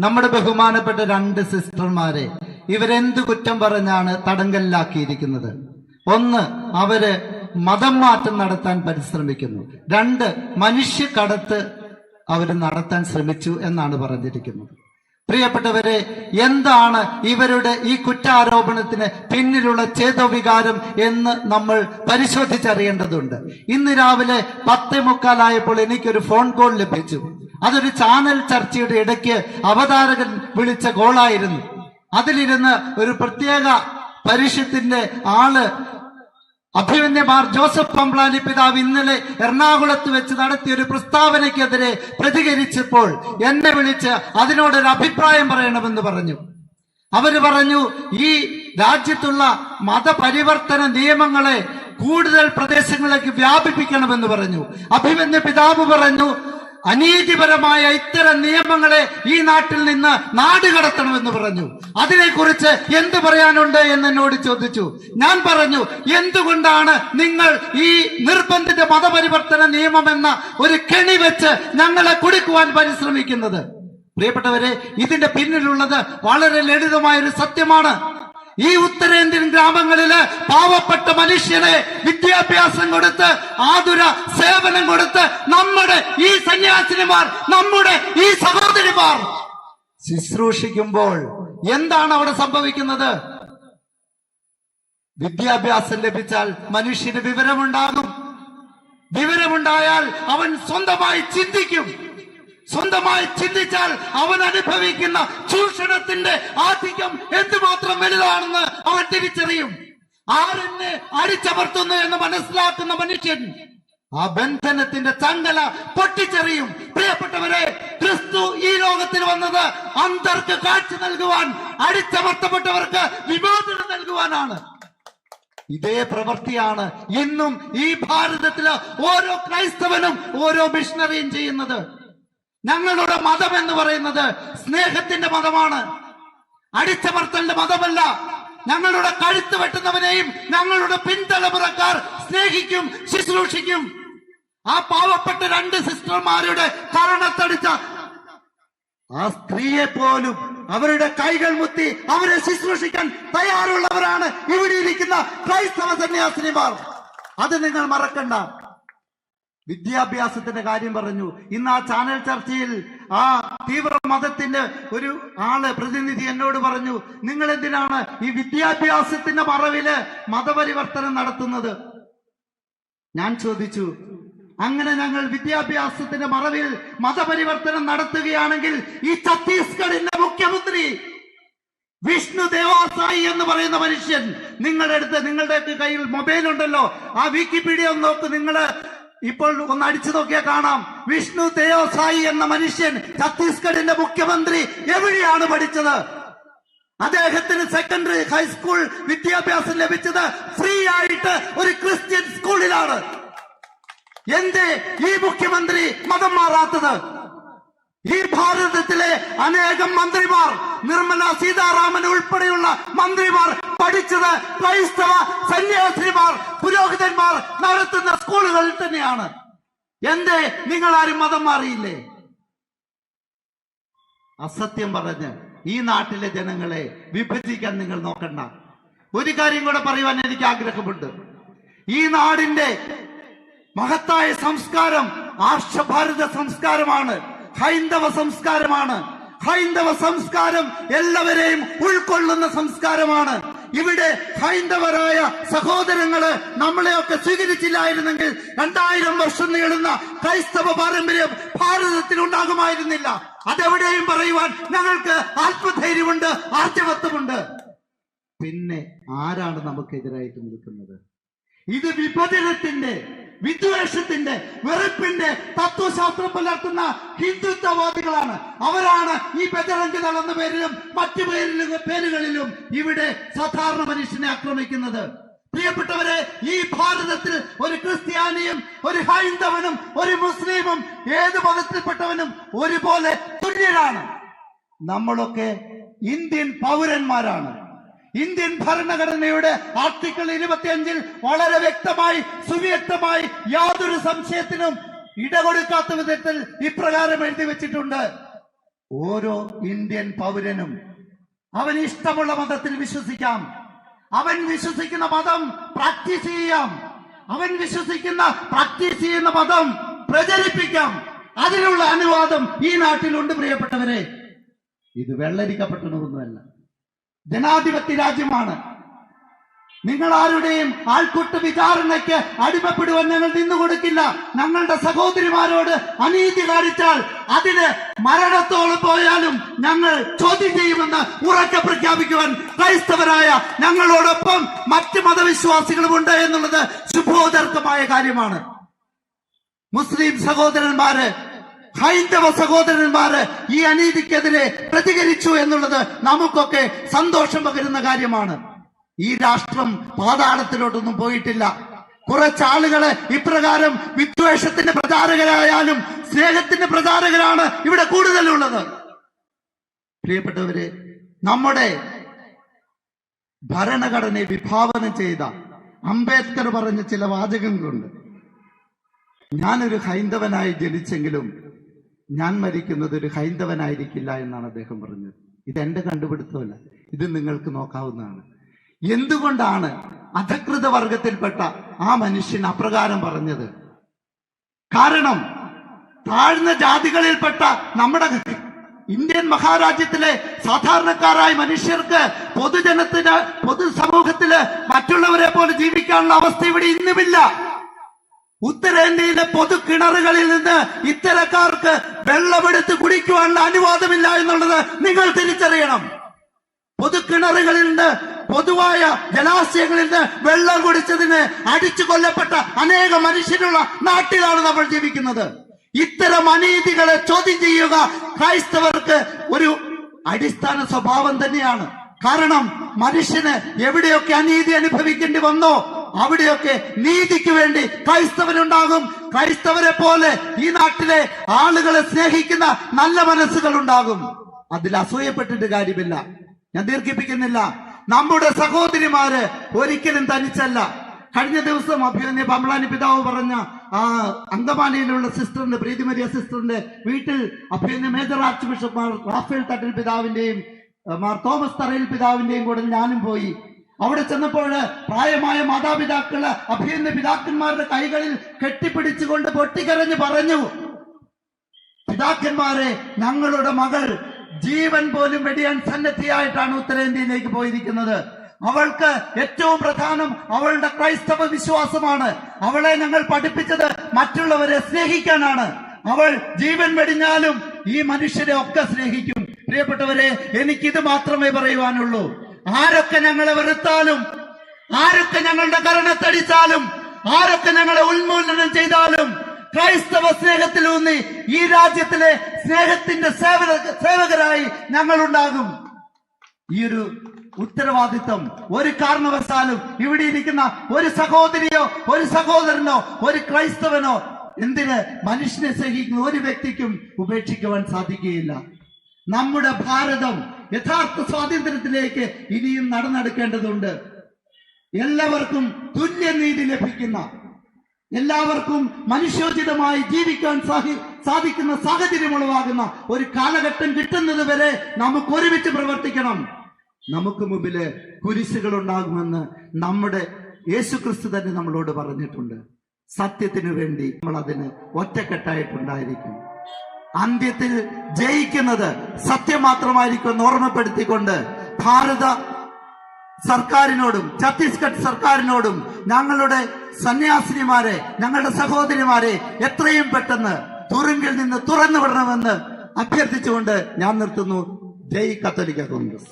നമ്മുടെ ബഹുമാനപ്പെട്ട 2 സിസ്റ്റർമാരെ ഇവരെന്ത് കുറ്റം പറഞ്ഞാണ് തടങ്കലിലാക്കിയിരിക്കുന്നത്? ഒന്ന്, അവര് മതം മാറ്റം നടത്താൻ പരിശ്രമിക്കുന്നു. 2, മനുഷ്യക്കടത്ത് അവര് നടത്താൻ ശ്രമിച്ചു എന്നാണ് പറഞ്ഞിരിക്കുന്നത്. പ്രിയപ്പെട്ടവരെ, എന്താണ് ഇവരുടെ ഈ കുറ്റാരോപണത്തിന് പിന്നിലുള്ള ചേതോവികാരം എന്ന് നമ്മൾ പരിശോധിച്ചറിയേണ്ടതുണ്ട്. ഇന്ന് രാവിലെ 10:45 എനിക്കൊരു ഫോൺ കോൾ ലഭിച്ചു. അതൊരു ചാനൽ ചർച്ചയുടെ ഇടയ്ക്ക് അവതാരകൻ വിളിച്ച കോളായിരുന്നു. അതിലിരുന്ന് ഒരു പ്രത്യേക പരിഷത്തിന്റെ ആള് അഭിമന്യമാർ ജോസഫ് പമ്പ്ലാനി പിതാവ് ഇന്നലെ എറണാകുളത്ത് വെച്ച് നടത്തിയ ഒരു പ്രസ്താവനയ്ക്കെതിരെ പ്രതികരിച്ചപ്പോൾ എന്നെ വിളിച്ച് അതിനോടൊരു അഭിപ്രായം പറയണമെന്ന് പറഞ്ഞു. അവര് പറഞ്ഞു, ഈ രാജ്യത്തുള്ള മതപരിവർത്തന നിയമങ്ങളെ കൂടുതൽ പ്രദേശങ്ങളിലേക്ക് വ്യാപിപ്പിക്കണമെന്ന് പറഞ്ഞു. അഭിമന്യ പിതാവ് പറഞ്ഞു, അനീതിപരമായ ഇത്തരം നിയമങ്ങളെ ഈ നാട്ടിൽ നിന്ന് നാടുകടത്തണമെന്ന് പറഞ്ഞു. അതിനെക്കുറിച്ച് എന്ത് പറയാനുണ്ട് എന്ന് എന്നോട് ചോദിച്ചു. ഞാൻ പറഞ്ഞു, എന്തുകൊണ്ടാണ് നിങ്ങൾ ഈ നിർബന്ധിത മതപരിവർത്തന നിയമം എന്ന ഒരു കെണി വെച്ച് ഞങ്ങളെ കുടുക്കുവാൻ പരിശ്രമിക്കുന്നത്? പ്രിയപ്പെട്ടവരെ, ഇതിന്റെ പിന്നിലുള്ളത് വളരെ ലളിതമായൊരു സത്യമാണ്. ഈ ഉത്തരേന്ത്യൻ ഗ്രാമങ്ങളില് പാവപ്പെട്ട മനുഷ്യനെ വിദ്യാഭ്യാസം കൊടുത്ത് ആതുര സേവനം കൊടുത്ത് നമ്മുടെ ഈ സന്യാസിനിമാർ, നമ്മുടെ ഈ സഹോദരിമാർ ശുശ്രൂഷിക്കുമ്പോൾ എന്താണ് അവിടെ സംഭവിക്കുന്നത്? വിദ്യാഭ്യാസം ലഭിച്ചാൽ മനുഷ്യന് വിവരമുണ്ടാകും. വിവരമുണ്ടായാൽ അവൻ സ്വന്തമായി ചിന്തിക്കും. സ്വന്തമായി ചിന്തിച്ചാൽ അവൻ അനുഭവിക്കുന്ന ചൂഷണത്തിന്റെ ആധിക്യം എന്തുമാത്രം വലുതാണെന്ന് അവൻ തിരിച്ചറിയും. ആരെന്നെ അടിച്ചമർത്തുന്നു എന്ന് മനസ്സിലാക്കുന്ന മനുഷ്യൻ ആ ബന്ധനത്തിന്റെ ചങ്ങല പൊട്ടിച്ചെറിയും. പ്രിയപ്പെട്ടവരെ, ക്രിസ്തു ഈ ലോകത്തിൽ വന്നത് അന്ധർക്ക് കാഴ്ച നൽകുവാൻ, അടിച്ചമർത്തപ്പെട്ടവർക്ക് വിമോചനം നൽകുവാനാണ്. ഇതേ പ്രവൃത്തിയാണ് ഇന്നും ഈ ഭാരതത്തില് ഓരോ ക്രൈസ്തവനും ഓരോ മിഷണറിയും ചെയ്യുന്നത്. ഞങ്ങളുടെ മതം എന്ന് പറയുന്നത് സ്നേഹത്തിന്റെ മതമാണ്, അടിച്ചമർത്തലിന്റെ മതമല്ല. ഞങ്ങളുടെ കഴുത്ത് വെട്ടുന്നവനെയും ഞങ്ങളുടെ പിൻതലമുറക്കാർ സ്നേഹിക്കും, ശുശ്രൂഷിക്കും. ആ പാവപ്പെട്ട 2 സിസ്റ്റർമാരുടെ കരണത്തടിച്ച ആ സ്ത്രീയെ പോലും അവരുടെ കൈകൾ മുത്തി അവരെ ശുശ്രൂഷിക്കാൻ തയ്യാറുള്ളവരാണ് ഇവിടെ ഇരിക്കുന്ന ക്രൈസ്തവ സന്യാസിനിമാർ. അത് നിങ്ങൾ മറക്കണ്ട. വിദ്യാഭ്യാസത്തിന്റെ കാര്യം പറഞ്ഞു. ഇന്ന് ആ ചാനൽ ചർച്ചയിൽ ആ തീവ്ര മതത്തിന്റെ ഒരു പ്രതിനിധി എന്നോട് പറഞ്ഞു, നിങ്ങൾ എന്തിനാണ് ഈ വിദ്യാഭ്യാസത്തിന്റെ മറവില് മതപരിവർത്തനം നടത്തുന്നത്? ഞാൻ ചോദിച്ചു, അങ്ങനെ ഞങ്ങൾ വിദ്യാഭ്യാസത്തിന്റെ മറവിൽ മതപരിവർത്തനം നടത്തുകയാണെങ്കിൽ ഈ ഛത്തീസ്ഗഡിന്റെ മുഖ്യമന്ത്രി വിഷ്ണു ദേവാസായി എന്ന് പറയുന്ന മനുഷ്യൻ, നിങ്ങളുടെ കയ്യിൽ മൊബൈൽ ഉണ്ടല്ലോ, ആ വിക്കിപീഡിയ ഒന്ന് നോക്ക്. നിങ്ങള് ഇപ്പോൾ ഒന്ന് അടിച്ചു നോക്കിയാൽ കാണാം. വിഷ്ണു ദേവസായി എന്ന മനുഷ്യൻ ഛത്തീസ്ഗഡിന്റെ മുഖ്യമന്ത്രി എവിടെയാണ് പഠിച്ചത്? അദ്ദേഹത്തിന് സെക്കൻഡറി ഹൈസ്കൂൾ വിദ്യാഭ്യാസം ലഭിച്ചത് ഫ്രീ ആയിട്ട് ഒരു ക്രിസ്ത്യൻ സ്കൂളിലാണ്. എന്തേ ഈ മുഖ്യമന്ത്രി മതം മാറാത്തത്? ഈ ഭാരതത്തിലെ അനേകം മന്ത്രിമാർ, നിർമ്മല സീതാരാമൻ ഉൾപ്പെടെയുള്ള മന്ത്രിമാർ പഠിച്ചത് ക്രൈസ്തവ സന്യാസിനിമാർ, പുരോഹിതന്മാർ നടത്തുന്ന സ്കൂളുകളിൽ തന്നെയാണ്. എന്തേ നിങ്ങൾ ആരും മതം മാറിയില്ലേ? അസത്യം പറഞ്ഞ് ഈ നാട്ടിലെ ജനങ്ങളെ വിഭജിക്കാൻ നിങ്ങൾ നോക്കണ്ട. ഒരു കാര്യം കൂടെ പറയുവാൻ എനിക്ക് ആഗ്രഹമുണ്ട്. ഈ നാടിന്റെ മഹത്തായ സംസ്കാരം ആർഷഭാരത സംസ്കാരമാണ്, ഹൈന്ദവ സംസ്കാരമാണ്. ഹൈന്ദവ സംസ്കാരം എല്ലാവരെയും ഉൾക്കൊള്ളുന്ന സംസ്കാരമാണ്. ഇവിടെ ഹൈന്ദവരായ സഹോദരങ്ങള് നമ്മളെയൊക്കെ സ്വീകരിച്ചില്ലായിരുന്നെങ്കിൽ 2000 വർഷം നീളുന്ന ക്രൈസ്തവ പാരമ്പര്യം ഭാരതത്തിൽ ഉണ്ടാകുമായിരുന്നില്ല. അതെവിടെയും പറയുവാൻ ഞങ്ങൾക്ക് ആത്മധൈര്യമുണ്ട്, ആർജവത്വമുണ്ട്. പിന്നെ ആരാണ് നമുക്കെതിരായിട്ട് നിൽക്കുന്നത്? ഇത് വിഭജനത്തിന്റെ, വിദ്വേഷത്തിന്റെ, വെറുപ്പിന്റെ തത്വശാസ്ത്രം പുലർത്തുന്ന ഹിന്ദുത്വവാദികളാണ്. അവരാണ് ഈ ബജറംഗ് ദൾ എന്ന പേരിലും മറ്റു പേരുകളിലും ഇവിടെ സാധാരണ മനുഷ്യനെ ആക്രമിക്കുന്നത്. പ്രിയപ്പെട്ടവരെ, ഈ ഭാരതത്തിൽ ഒരു ക്രിസ്ത്യാനിയും ഒരു ഹൈന്ദവനും ഒരു മുസ്ലിമും ഏത് മതത്തിൽപ്പെട്ടവനും ഒരുപോലെ തുല്യരാണ്. നമ്മളൊക്കെ ഇന്ത്യൻ പൗരന്മാരാണ്. ഇന്ത്യൻ ഭരണഘടനയുടെ ആർട്ടിക്കിൾ 25 വളരെ വ്യക്തമായി, സുവ്യക്തമായി, യാതൊരു സംശയത്തിനും ഇടകൊടുക്കാത്ത വിധത്തിൽ ഇപ്രകാരം എഴുതി വെച്ചിട്ടുണ്ട്: ഓരോ ഇന്ത്യൻ പൗരനും അവന് ഇഷ്ടമുള്ള മതത്തിൽ വിശ്വസിക്കാം. അവൻ വിശ്വസിക്കുന്ന മതം പ്രാക്ടീസ് ചെയ്യാം. അവൻ പ്രാക്ടീസ് ചെയ്യുന്ന മതം പ്രചരിപ്പിക്കാം. അതിനുള്ള അനുവാദം ഈ നാട്ടിലുണ്ട് പ്രിയപ്പെട്ടവരെ. ഇത് വെള്ളരിക്കപ്പെട്ടതൊന്നുമല്ല, ജനാധിപത്യ രാജ്യമാണ്. നിങ്ങൾ ആരുടെയും ആൾക്കൂട്ട വിചാരണയ്ക്ക് അടിമപ്പെടുവാൻ ഞങ്ങൾ നിന്നുകൊടുക്കില്ല. ഞങ്ങളുടെ സഹോദരിമാരോട് അനീതി കാണിച്ചാൽ അതിന് മരണത്തോളം പോയാലും ഞങ്ങൾ ചോദ്യം ചെയ്യുമെന്ന് ഉറക്കെ പ്രഖ്യാപിക്കുവാൻ ക്രൈസ്തവരായ ഞങ്ങളോടൊപ്പം മറ്റ് മതവിശ്വാസികളുമുണ്ട് എന്നുള്ളത് ശുഭോദർക്കമായ കാര്യമാണ്. മുസ്ലിം സഹോദരന്മാര്, ഹൈന്ദവ സഹോദരന്മാര് ഈ അനീതിക്കെതിരെ പ്രതികരിച്ചു എന്നുള്ളത് നമുക്കൊക്കെ സന്തോഷം പകരുന്ന കാര്യമാണ്. ഈ രാഷ്ട്രം പാതാളത്തിലോട്ടൊന്നും പോയിട്ടില്ല. കുറച്ചാളുകള് ഇപ്രകാരം വിദ്വേഷത്തിന്റെ പ്രചാരകരായാലും സ്നേഹത്തിന്റെ പ്രചാരകരാണ് ഇവിടെ കൂടുതലുള്ളത്. പ്രിയപ്പെട്ടവരെ, നമ്മുടെ ഭരണഘടനയെ വിഭാവനം ചെയ്ത അംബേദ്കർ പറഞ്ഞ ചില വാചകങ്ങളുണ്ട്. ഞാനൊരു ഹൈന്ദവനായി ജനിച്ചെങ്കിലും ഞാൻ മരിക്കുന്നത് ഒരു ഹൈന്ദവനായിരിക്കില്ല എന്നാണ് അദ്ദേഹം പറഞ്ഞത്. ഇത് എന്റെ കണ്ടുപിടുത്തമല്ല, ഇത് നിങ്ങൾക്ക് നോക്കാവുന്നതാണ്. എന്തുകൊണ്ടാണ് അധകൃത വർഗത്തിൽപ്പെട്ട ആ മനുഷ്യൻ അപ്രകാരം പറഞ്ഞത്? കാരണം താഴ്ന്ന ജാതികളിൽപ്പെട്ട നമ്മുടെ ഇന്ത്യൻ മഹാരാജ്യത്തിലെ സാധാരണക്കാരായ മനുഷ്യർക്ക്, പൊതുസമൂഹത്തില് മറ്റുള്ളവരെ പോലെ ജീവിക്കാനുള്ള അവസ്ഥ ഇവിടെ ഇന്നുമില്ല. ഉത്തരേന്ത്യയിലെ പൊതു കിണറുകളിൽ നിന്ന് ഇത്തരക്കാർക്ക് വെള്ളമെടുത്ത് കുടിക്കുവാനുള്ള അനുവാദമില്ല എന്നുള്ളത് നിങ്ങൾ തിരിച്ചറിയണം. പൊതു കിണറുകളിൽ നിന്ന്, പൊതുവായ ജലാശയങ്ങളിൽ നിന്ന് വെള്ളം കുടിച്ചതിന് അടിച്ചു കൊല്ലപ്പെട്ട അനേക മനുഷ്യരുള്ള നാട്ടിലാണ് നമ്മൾ ജീവിക്കുന്നത്. ഇത്തരം അനീതികളെ ചോദ്യം ചെയ്യുക ക്രൈസ്തവർക്ക് ഒരു അടിസ്ഥാന സ്വഭാവം തന്നെയാണ്. കാരണം മനുഷ്യന് എവിടെയൊക്കെ അനീതി അനുഭവിക്കേണ്ടി വന്നോ അവിടെയൊക്കെ നീതിക്ക് വേണ്ടി ക്രൈസ്തവനുണ്ടാകും. ക്രൈസ്തവരെ പോലെ ഈ നാട്ടിലെ ആളുകളെ സ്നേഹിക്കുന്ന നല്ല മനസ്സുകൾ ഉണ്ടാകും. അതിൽ അസൂയപ്പെട്ടിട്ട് കാര്യമില്ല. ഞാൻ ദീർഘിപ്പിക്കുന്നില്ല. നമ്മുടെ സഹോദരിമാര് ഒരിക്കലും തനിച്ചല്ല. കഴിഞ്ഞ ദിവസം അഭിമന്യ പമ്പളാനി പിതാവ് പറഞ്ഞ ആ അങ്കമാലിയിലുള്ള സിസ്റ്ററിന്റെ, പ്രീതിമരിയ സിസ്റ്ററിന്റെ വീട്ടിൽ അഭിമന്യ major archbishop Mar Raphael Thattil പിതാവിന്റെയും മാർ തോമസ് തറയിൽ പിതാവിന്റെയും കൂടെ ഞാനും പോയി. അവിടെ ചെന്നപ്പോൾ പ്രായമായ മാതാപിതാക്കള് അഭിമന്യ പിതാക്കന്മാരുടെ കൈകളിൽ കെട്ടിപ്പിടിച്ചുകൊണ്ട് പൊട്ടിക്കരഞ്ഞ് പറഞ്ഞു, പിതാക്കന്മാരെ, ഞങ്ങളുടെ മകൾ ജീവൻ പോലും വെടിയാൻ സന്നദ്ധിയായിട്ടാണ് ഉത്തരേന്ത്യയിലേക്ക് പോയിരിക്കുന്നത്. അവൾക്ക് ഏറ്റവും പ്രധാനം അവളുടെ ക്രൈസ്തവ വിശ്വാസമാണ്. അവളെ ഞങ്ങൾ പഠിപ്പിച്ചത് മറ്റുള്ളവരെ സ്നേഹിക്കാനാണ്. അവൾ ജീവൻ വെടിഞ്ഞാലും ഈ മനുഷ്യരെ ഒക്കെ സ്നേഹിക്കും. പ്രിയപ്പെട്ടവരെ, എനിക്കിത് മാത്രമേ പറയുവാനുള്ളൂ. ആരൊക്കെ ഞങ്ങളെ വെറുത്താലും, ആരൊക്കെ ഞങ്ങളുടെ കരണത്തടിച്ചാലും, ആരൊക്കെ ഞങ്ങളെ ഉന്മൂലനം ചെയ്താലും ക്രൈസ്തവ സ്നേഹത്തിലൂന്നി ഈ രാജ്യത്തിലെ സ്നേഹത്തിന്റെ സേവകരായി ഞങ്ങളുണ്ടാകും. ഈ ഒരു ഉത്തരവാദിത്വം ഒരു കാരണവശാലും ഇവിടെ ഇരിക്കുന്ന ഒരു സഹോദരിയോ ഒരു സഹോദരനോ ഒരു ക്രൈസ്തവനോ എന്തിന് മനുഷ്യനെ സ്നേഹിക്കുന്ന ഒരു വ്യക്തിക്കും ഉപേക്ഷിക്കുവാൻ സാധിക്കുകയില്ല. നമ്മുടെ ഭാരതം യഥാർത്ഥ സ്വാതന്ത്ര്യത്തിലേക്ക് ഇനിയും നടന്നെടുക്കേണ്ടതുണ്ട്. എല്ലാവർക്കും തുല്യനീതി ലഭിക്കുന്ന, എല്ലാവർക്കും മനുഷ്യോചിതമായി ജീവിക്കാൻ സാധിക്കുന്ന സാഹചര്യം ഉളവാകുന്ന ഒരു കാലഘട്ടം കിട്ടുന്നത് വരെ നമുക്ക് ഒരുമിച്ച് പ്രവർത്തിക്കണം. നമുക്ക് മുമ്പില് കുരിശുകൾ ഉണ്ടാകുമെന്ന് നമ്മുടെ യേശുക്രിസ്തു തന്നെ നമ്മളോട് പറഞ്ഞിട്ടുണ്ട്. സത്യത്തിനു വേണ്ടി നമ്മൾ അതിന് ഒറ്റക്കെട്ടായിട്ടുണ്ടായിരിക്കും. അന്ത്യത്തിൽ ജയിക്കുന്നത് സത്യം മാത്രമായിരിക്കും എന്ന് ഓർമ്മപ്പെടുത്തിക്കൊണ്ട് ഭാരത സർക്കാരിനോടും ഛത്തീസ്ഗഡ് സർക്കാരിനോടും ഞങ്ങളുടെ സന്യാസിനിമാരെ, ഞങ്ങളുടെ സഹോദരിമാരെ എത്രയും പെട്ടെന്ന് തുറുങ്കിൽ നിന്ന് തുറന്നു വിടണമെന്ന് അഭ്യർത്ഥിച്ചുകൊണ്ട് ഞാൻ നിർത്തുന്നു. ജയ് കത്തോലിക്ക കോൺഗ്രസ്.